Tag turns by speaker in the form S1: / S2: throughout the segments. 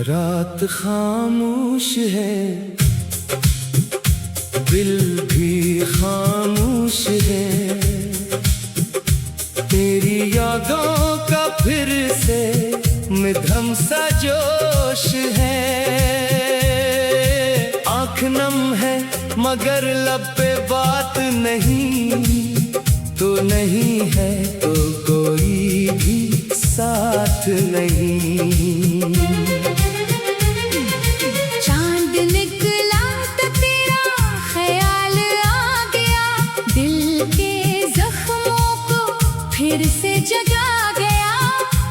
S1: रात खामोश है, दिल भी खामोश है। तेरी यादों का फिर से मध्यम सा जोश है। आँख नम है मगर लब पे बात नहीं, तो नहीं है तो कोई भी साथ नहीं।
S2: चांद निकला तो तेरा ख्याल आ गया, दिल के जख्मों को फिर से जगा गया।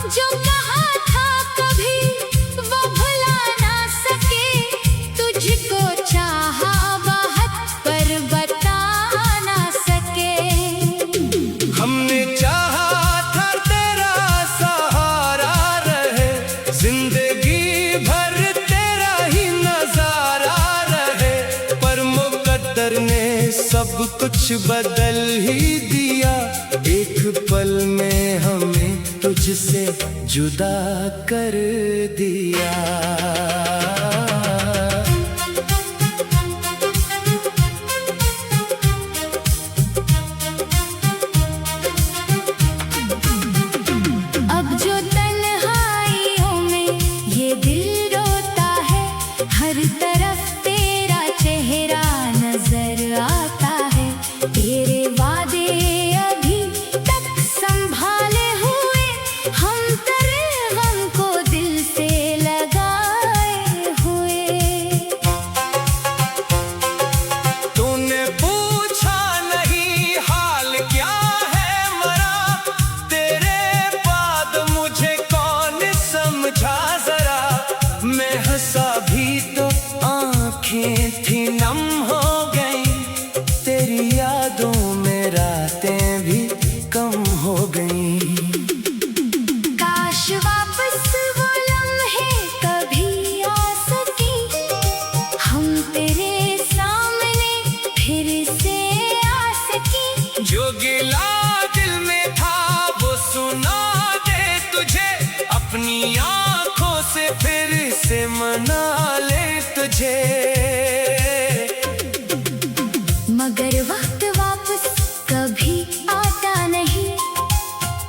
S2: जो कहा था कभी वो भुला ना सके, तुझको चाहा बहुत पर बता ना सके।
S1: हमने चाहा था तेरा सहारा रहे, जिंदगी भर तेरा ही नजारा रहे। पर मुकद्दर ने सब कुछ बदल ही दिया, एक पल में हमें तुझसे जुदा कर दिया।
S2: अब जो तन्हाइयों में ये दिल रोता है, हर तरफ तेरा चेहरा नजर आता है। तेरे वादे अभी तक संभाले हुए, हम तेरे गम को दिल से लगाए हुए।
S1: तूने पूछा नहीं हाल क्या है मरा, तेरे बाद मुझे कौन समझा जरा। मैं हंसा भी तो आंखें थी नम हो गई, तेरी यादों में रातें भी कम हो गई।
S2: काश वापस वो लम्हे कभी आ सके, हम तेरे सामने फिर से आ सके।
S1: जो गिला दिल में था वो सुना दे तुझे, अपनी आंखों से फिर से मना ले तुझे।
S2: मगर वक्त वापस कभी आता नहीं,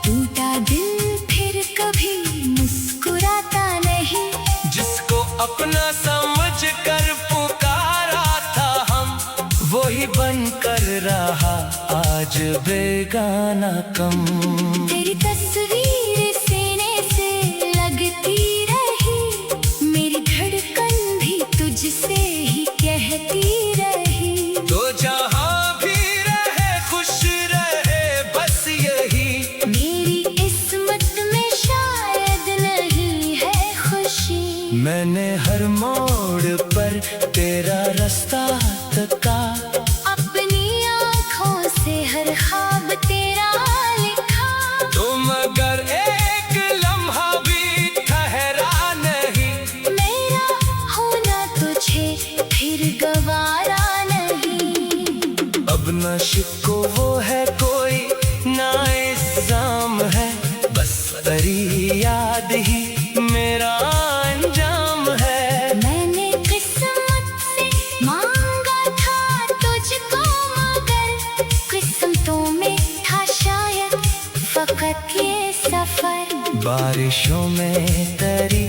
S2: टूटा दिल फिर कभी मुस्कुराता नहीं।
S1: जिसको अपना समझ कर पुकारा था हम, वही बन कर रहा आज बेगाना कम।
S2: तेरी तस्वीर सीने से लगती रही, मेरी धड़कन भी तुझसे ही कहती रही।
S1: तो जहाँ भी रहे खुश रहे बस यही,
S2: मेरी किस्मत में शायद नहीं है खुशी।
S1: मैंने हर मोड़ पर तेरा रास्ता तका,
S2: अपनी आँखों से हर ख्वाब तेरा लिखा।
S1: तो मगर एक लम्हा भी ठहरा नहीं,
S2: मेरा होना तुझे फिर गवारा नहीं।
S1: अब न शिको वो है कोई ना इल्जाम है, बस तेरी याद ही मेरा अंजाम है।
S2: मैंने किस्मत से मांगा था तुझको, मगर किस्मतों में था शायद फकत ये सफर।
S1: बारिशों में तेरी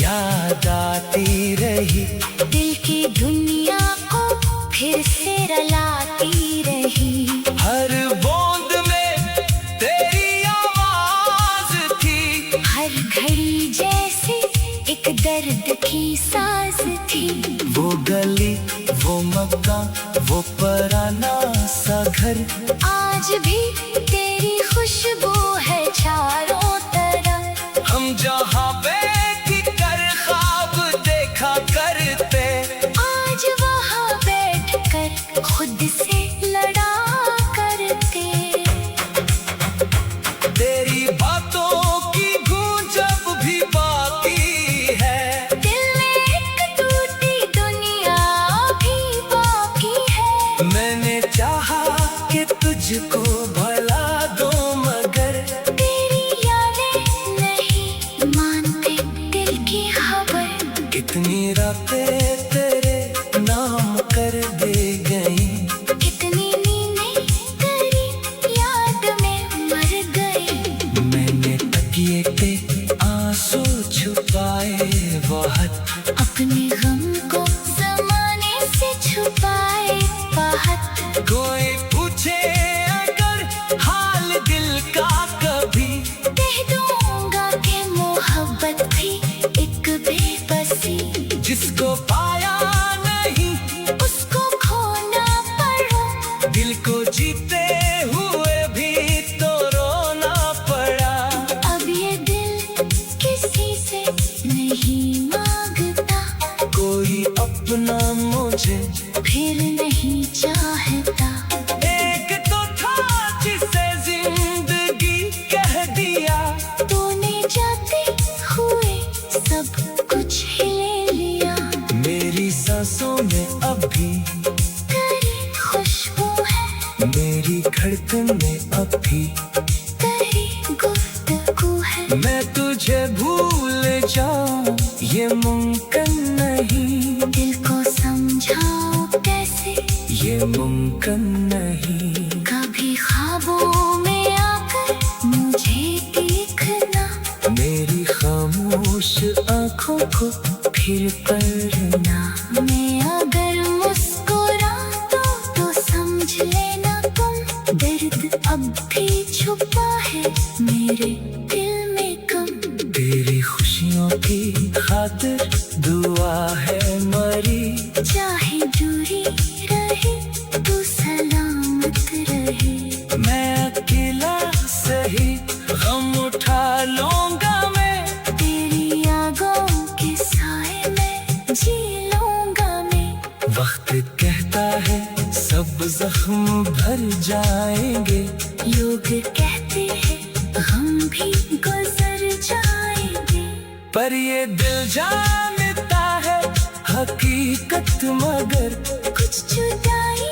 S1: याद आती रही,
S2: दिल की दुनिया को फिर से रलाती रही।
S1: हर बूंद में तेरी आवाज थी,
S2: हर घड़ी जैसे एक दर्द की सांस थी।
S1: वो गली वो मकान वो पुराना सा घर,
S2: आज भी तेरी खुशबू है चारों तरफ।
S1: हम जहाँ बैठ कर ख्वाब देखा करते,
S2: आज वहाँ बैठ कर खुद से लड़ा करते।
S1: तेरी बातों की गूंज अब भी बाकी है,
S2: दिल में एक टूटी दुनिया भी बाकी है।
S1: मैंने चाहा कि तुझको भला रातें तेरे नाम कर दे गई।
S2: कितनी नींदें तेरी याद में मर गई।
S1: मैंने तकिए पे आंसू छुपाए बहुत,
S2: अपने गम को ज़माने से छुपाए बहुत।
S1: कोई पूछे अगर हाल दिल का कभी,
S2: कह दूंगा कि मोहब्बत भी एक बेबसी।
S1: जिसको पाया नहीं
S2: उसको खोना पड़ा,
S1: दिल को जीते हुए भी तो रोना पड़ा।
S2: अब ये दिल किसी से नहीं मांगता,
S1: कोई अपना मुझे
S2: फिर नहीं चाहता।
S1: एक तो था जिसे जिंदगी कह दिया,
S2: तूने जाते हुए सब कुछ ही ले लिया।
S1: मेरी सांसों में अभी
S2: तेरी खुशबू है,
S1: मेरी धड़कन में अभी
S2: तेरी गुफ्तगू है।
S1: मैं तुझे भूल जाऊं ये मुमकिन नहीं,
S2: दिल को समझाओ कैसे,
S1: ये मुमकिन नहीं।
S2: कभी ख्वाबों में आकर मुझे देखना,
S1: मेरी खामोश आंखों को फिर पढ़ना।
S2: मैं अगर मुस्कुराऊं तो समझ लेना तुम, दर्द अब भी छुपा है मेरे दिल में कम।
S1: तेरी खुशियों की खातिर दुआ है मरी,
S2: चाहे दूरी रहे तू सलामत रहे।
S1: मैं अकेला सही गम उठा लूंगा मैं,
S2: तेरी यादों के साए में जी लूंगा मैं।
S1: वक्त कहता है सब जख्म भर जाएंगे,
S2: लोग कहते हैं हम भी गुजर जाएंगे,
S1: पर ये दिल जानता है हकीकत मगर।
S2: कुछ जुदाई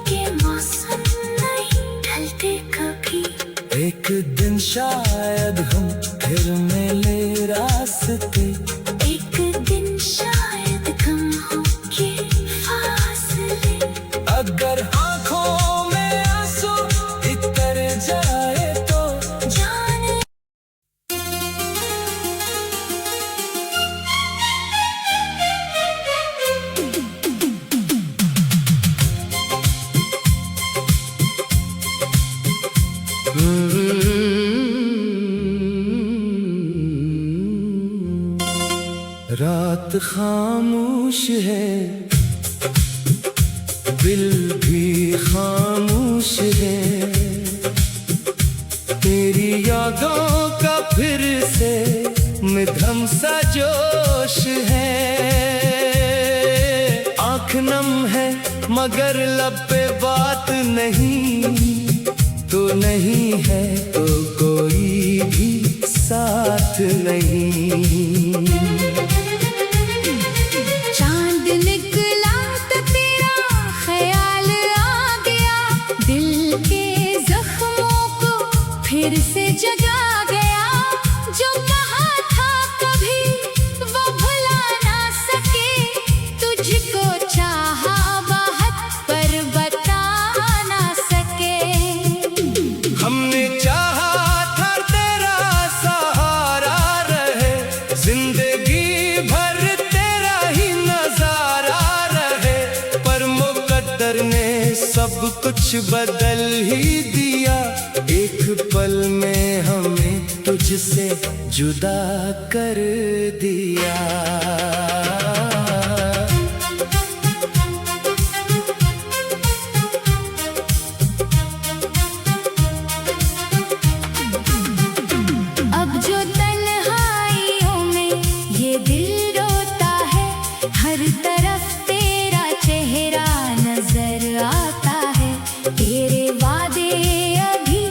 S2: के मौसम नहीं ढलते कभी।
S1: एक दिन शायद हम फिर मिले रास्ते,
S2: एक दिन शायद कम होंगे फासले।
S1: अगर आँखों में आंसू इतर जाए तो
S2: जाने
S1: रात खामोश है, दिल भी खामोश है। तेरी यादों का फिर से मिधम सा जोश है। आँख नम है मगर लब पे बात नहीं, तो नहीं है तो कोई भी साथ नहीं।
S2: चांद निकला तो तेरा ख्याल आ गया, दिल के जख्मों को फिर से जगा गया। जो कहा था कभी वो भुला ना सके, तुझको चाहा बहुत पर बता ना सके।
S1: हमने चाहा था तेरा सहारा रहे, जिंदगी भर तेरा ही नजारा रहे, पर मुकद्दर ने सब कुछ बदल ही दिया। एक पल में हमें तुझसे जुदा कर दिया।
S2: अब जो तन्हाइयों में ये दिल रोता है, हर तरफ तेरा चेहरा नजर आता है। तेरे वादे अभी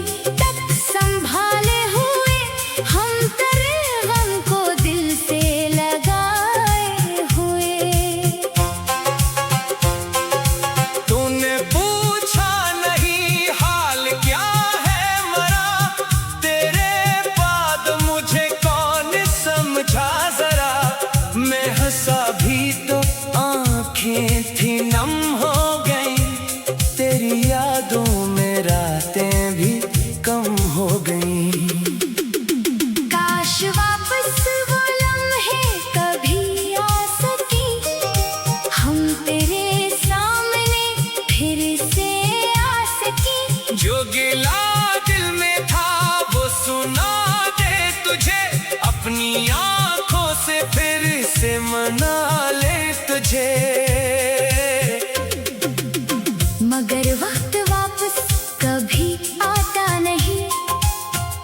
S2: तक संभाले हुए, हम तेरे गम को दिल से लगाए हुए।
S1: तूने पूछा नहीं हाल क्या है मरा, तेरे बाद मुझे कौन समझा जरा। मैं हंसा भी तो से मना ले तुझे।
S2: मगर वक्त वापस कभी आता नहीं,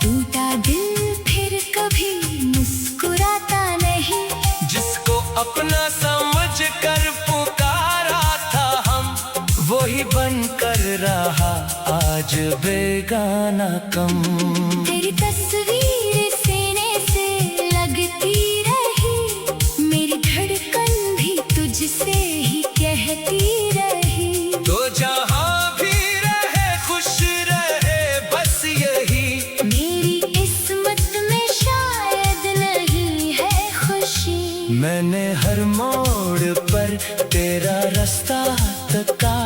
S2: टूटा दिल फिर कभी मुस्कुराता नहीं।
S1: जिसको अपना समझ कर पुकारा था हम, वही बन कर रहा आज बेगाना कम।
S2: तेरी तस्वीर सीने से लगती रही, मेरी धड़कन भी तुझसे ही कहती रही।
S1: तो जहाँ भी रहे खुश रहे बस यही,
S2: मेरी किस्मत में शायद नहीं है खुशी।
S1: मैंने हर मोड़ पर तेरा रास्ता तका,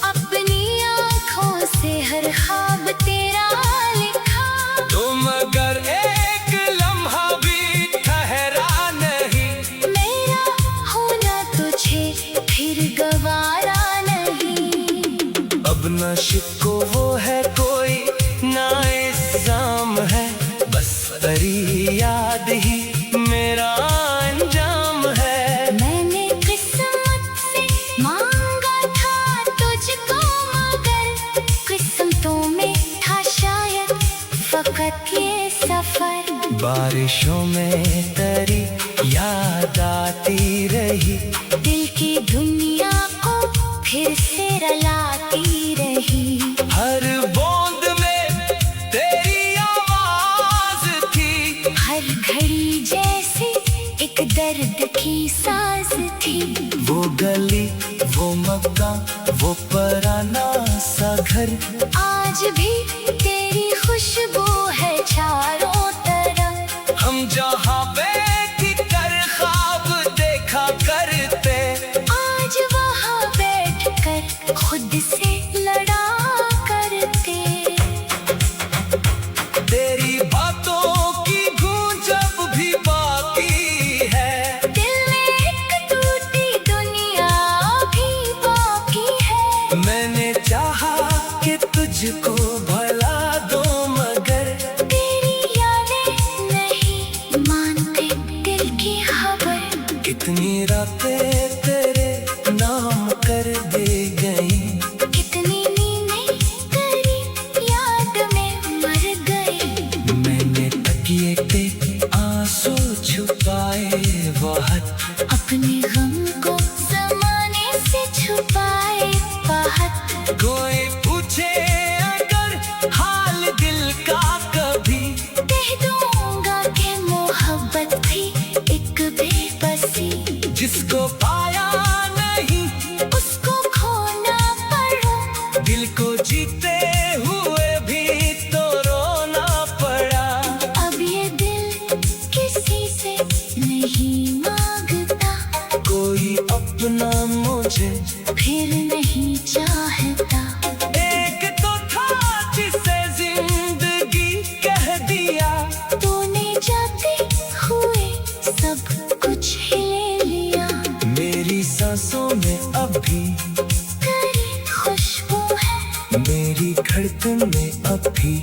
S2: अपनी आँखों से हर ख्वाब तेरा लिखा।
S1: तो मगर एक लम्हा भी ठहरा नहीं,
S2: मेरा होना तुझे फिर गवारा नहीं।
S1: अब न शिको वो है कोई ना इल्जाम है, बस तेरी याद ही मेरा अंजाम है।
S2: मैंने किस्मत से मांगा था तुझको, मगर किस्मतों में था शायद फकत ये सफर।
S1: बारिशों में तेरी याद आती रही,
S2: दिल की दुनिया को फिर से रलाती रही।
S1: हर बूंद में तेरी आवाज थी,
S2: हर घड़ी जैसे एक दर्द की सांस थी।
S1: वो गली वो मक्का वो पराना सा घर,
S2: आज भी तेरी खुशबू है चारों तरफ।
S1: हम जहाँ बैठ कर ख्वाब देखा करते,
S2: आज वहाँ बैठ कर खुद से लड़ा करते।
S1: तेरी बातों की गूंज अब भी बाकी है,
S2: दिल में एक टूटी दुनिया भी बाकी है।
S1: मैंने चाहा कि तुझको भला दो मगर
S2: तेरी यादें नहीं मानते दिल की खबर।
S1: कितनी रातें तेरे नाम कर दे गई,
S2: कितनी नींदें तेरी याद में मर गई।
S1: मैंने तकिए पे आंसू छुपाए बहुत,
S2: अपने गम को ज़माने से छुपाए बहुत।
S1: कोई पूछे अगर हाल दिल का कभी,
S2: कह दूंगा कि मोहब्बत थी एक बेबसी।
S1: जिसको पाया नहीं
S2: उसको खोना पड़ा,
S1: दिल को जीते हुए भी तो रोना पड़ा।
S2: अब ये दिल किसी से नहीं मांगता,
S1: कोई अपना मुझे
S2: फिर नहीं चाहता।
S1: एक तो था जिसे जिंदगी कह दिया,
S2: तूने जाते हुए सब कुछ ही ले लिया।
S1: मेरी सांसों में अब भी
S2: तेरी खुशबू है,
S1: मेरी धड़कन में अब भी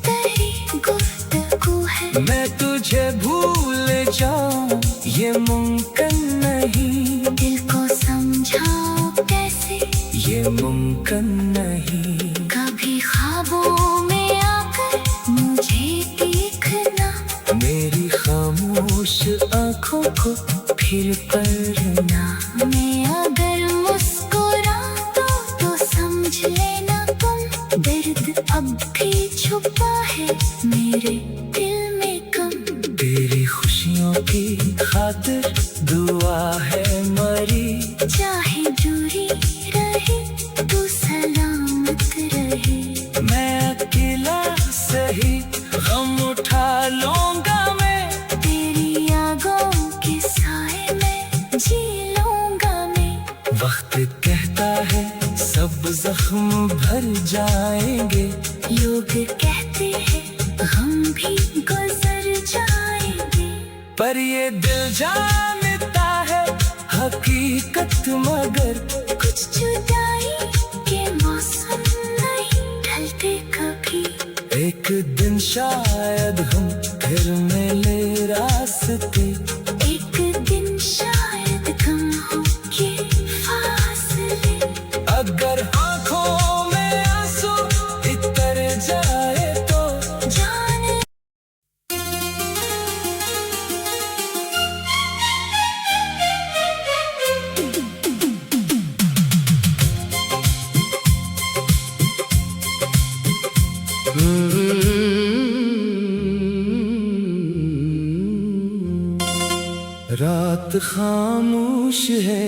S2: तेरी गुफ्तगू है।
S1: मैं तुझे भूल जाऊं ये मुमकिन नहीं,
S2: दिल को समझाओ कैसे
S1: ये मुमकिन नहीं।
S2: कभी ख्वाबों में आकर मुझे देखना,
S1: मेरी खामोश आंखों को फिर पढ़ना।
S2: मैं अगर मुस्कुराऊं तो समझ लेना तुम, दर्द अब भी छुपा है मेरे दिल में कम।
S1: तेरी खुशियों की खातिर दुआ है मरी,
S2: चाहे दूरी रहे तू सलामत रहे।
S1: मैं अकेला सही गम उठा लूंगा मैं,
S2: तेरी यादों के साए में जी लूंगा मैं।
S1: वक्त कहता है सब जख्म भर जाएंगे,
S2: लोग कहते हैं हम भी गुजर जाएंगे।
S1: पर ये दिल जानता है हकीकत मगर
S2: कुछ जुदाई के मौसम नहीं ढलते कभी।
S1: एक दिन शायद हम फिर मिले रास्ते,
S2: एक दिन
S1: रात खामोश है,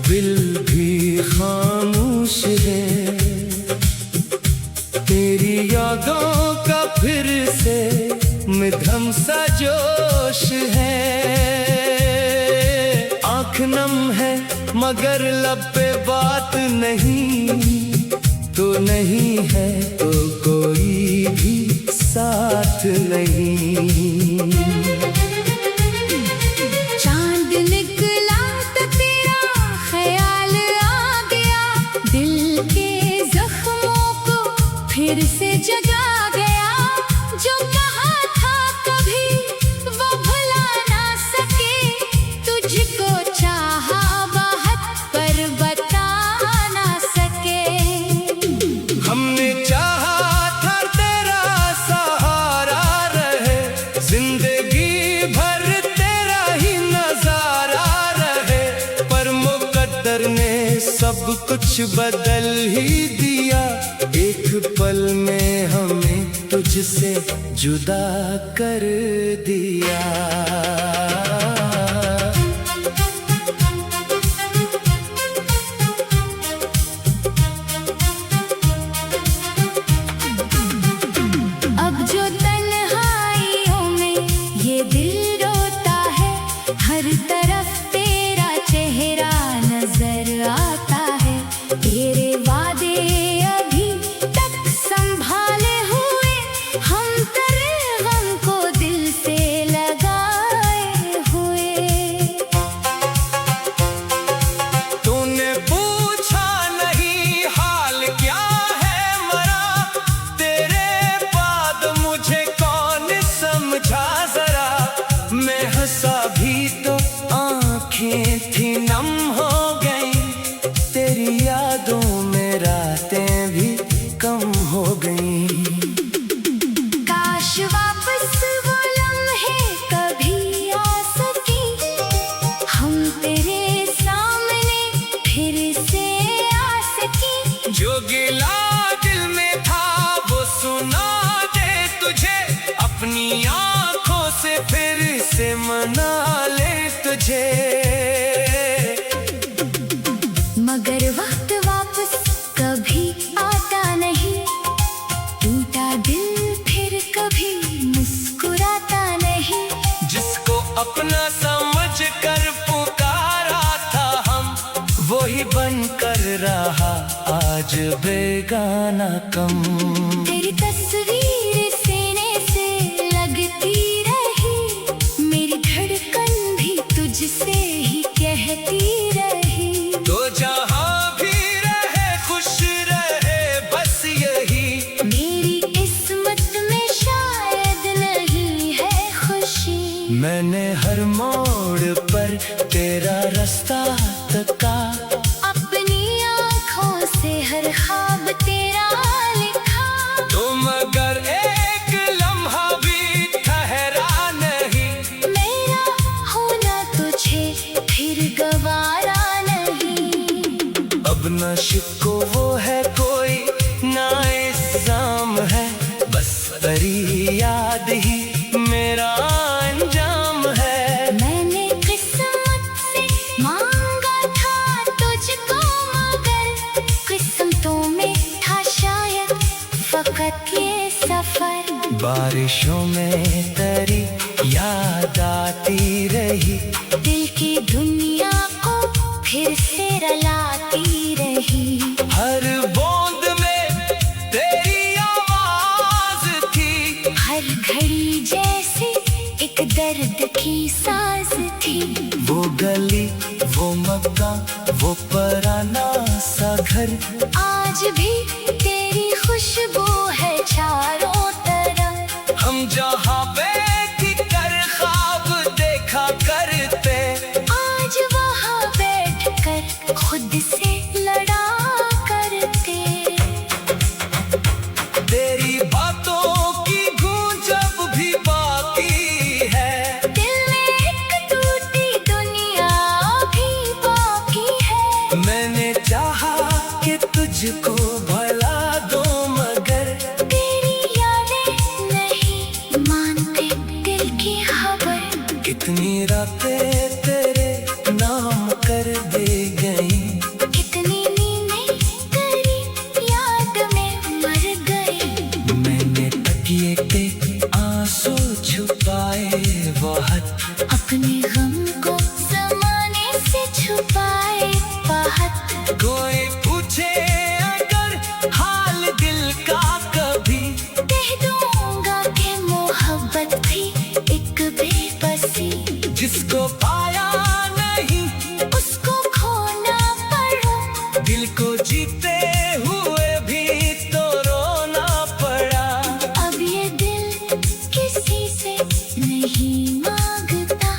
S1: दिल भी खामोश है, तेरी यादों का फिर से मध्यम सा जोश है। आँख नम है मगर लब पे बात नहीं, तो नहीं है तो कोई भी साथ नहीं।
S2: चांद निकला तो तेरा ख्याल आ गया, दिल के जख्मों को फिर से जगा गया। जो कहा था कभी वो भुला ना सके, तुझको चाहा बहुत पर बता ना सके।
S1: हमने चाहा था तेरा सहारा रहे, जिंदगी भर तेरा ही नजारा रहे, पर मुकद्दर ने सब कुछ बदल ही दिया। एक पल में हमें तुझसे जुदा कर दिया।
S2: अब जो तन्हाइयों में ये दिल रोता है, हर तरफ तेरा चेहरा नजर आता है। तेरे वादे अभी तक संभाले हुए, हम तेरे गम को दिल से लगाए हुए।
S1: तूने पूछा नहीं हाल क्या है मरा, तेरे बाद मुझे कौन समझा जरा। मैं हंसा भी तो आंखें थी नम हो गई, तेरी यादों में रातें भी कम हो गई।
S2: काश वापस वो लम्हे कभी आ सके, हम तेरे सामने फिर से आ सके।
S1: जो गिला दिल में था वो सुना दे तुझे, अपनी आंखों से फिर से मना ले तुझे।
S2: मगर वक्त वापस कभी आता नहीं, टूटा दिल फिर कभी मुस्कुराता नहीं।
S1: जिसको अपना समझ कर पुकारा था हम, वही बन कर रहा आज बेगाना कम।
S2: तेरी तस्वीर सीने से लगती रही, मेरी धड़कन भी तुझसे ही कहती रही।
S1: तो जहां भी रहे खुश रहे बस यही,
S2: मेरी किस्मत में शायद नहीं है खुशी।
S1: मैंने हर मोड़ पर तेरा रास्ता तका,
S2: अपनी आँखों से हर ख्वाब तेरा लिखा।
S1: तो मगर एक लम्हा भी ठहरा नहीं,
S2: मेरा होना तुझे फिर गवारा नहीं।
S1: अब न शिको वो है कोई ना इल्जाम है, बस तेरी याद ही मेरा अंजाम है।
S2: मैंने किस्मत से मांगा था तुझको, मगर किस्मतों में था शायद फकत ये सफर।
S1: बारिशों में तेरी याद आती रही,
S2: दिल की दुनिया को फिर से रलाती रही।
S1: हर बूंद में तेरी आवाज थी,
S2: हर घड़ी जैसे एक दर्द की सांस थी।
S1: वो गली वो मकान वो पुराना सा घर,
S2: आज भी तेरी खुशबू है चारों तरफ।
S1: हम जहाँ बैठ कर ख्वाब देखा करते,
S2: आज वहाँ बैठ कर खुद से लड़ा करते।
S1: तेरी बातों की गूंज अब भी बाकी है,
S2: दिल में एक टूटी दुनिया भी बाकी है।
S1: मैंने चाहा कि तुझको भला दो मगर
S2: तेरी यादें नहीं मान
S1: आंसू छुपाए बहुत,
S2: अपने गम को ज़माने से छुपाए बहुत।
S1: कोई पूछे अगर हाल दिल का कभी,
S2: कह दूंगा कि मोहब्बत भी एक बेबसी।
S1: जिसको पाया नहीं
S2: उसको खोना पड़ा,
S1: दिल को जीते हुए भी तो रोना पड़ा।
S2: अब ये दिल किसी से नहीं मांगता,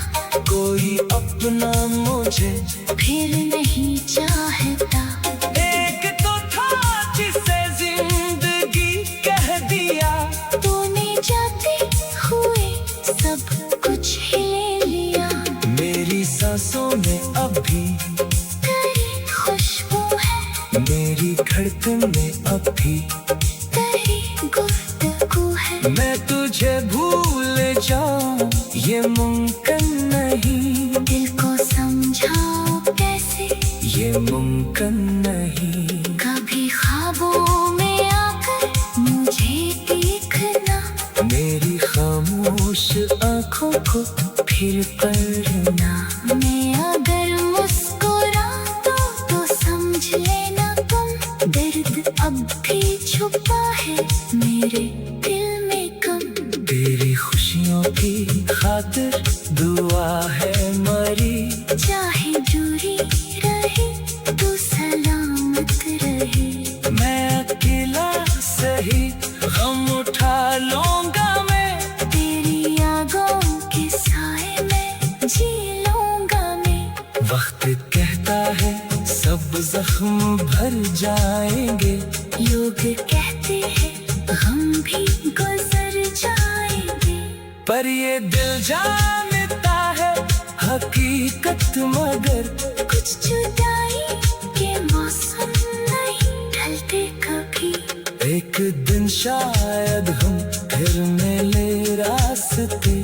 S1: कोई अपना मुझे
S2: फिर नहीं चाहता।
S1: एक तो था जिसे जिंदगी कह दिया,
S2: तूने जाते हुए सब कुछ ही ले लिया।
S1: मेरी सांसों में अब भी
S2: तेरी खुशबू है,
S1: मेरी धड़कन में अब भी
S2: तेरी गुफ्तगू है।
S1: मैं तुझे भूल जाऊं ये मुमकिन नहीं,
S2: दिल को समझाओ कैसे,
S1: ये मुमकिन नहीं।
S2: कभी ख्वाबों में आकर मुझे देखना,
S1: मेरी खामोश आंखों को फिर पढ़ना।
S2: मैं अगर मुस्कुराऊं तो समझ लेना तुम, दर्द अब भी छुपा है मेरे दिल में कम।
S1: तेरी खुशियों की खातिर दुआ है मरी,
S2: चाहे दूरी रहे तो सलामत रहे।
S1: मैं अकेला सही गम उठा लूंगा, मैं
S2: तेरी यादों के साए में जी लूंगा मैं।
S1: वक्त कहता है सब जख्म भर जाएंगे,
S2: लोग कहते हैं हम भी गुजर जाएंगे,
S1: पर ये दिल जानता है हकीकत मगर
S2: कुछ जुदाई के मौसम नहीं ढलते कभी।
S1: एक दिन शायद हम फिर मिले रास्ते।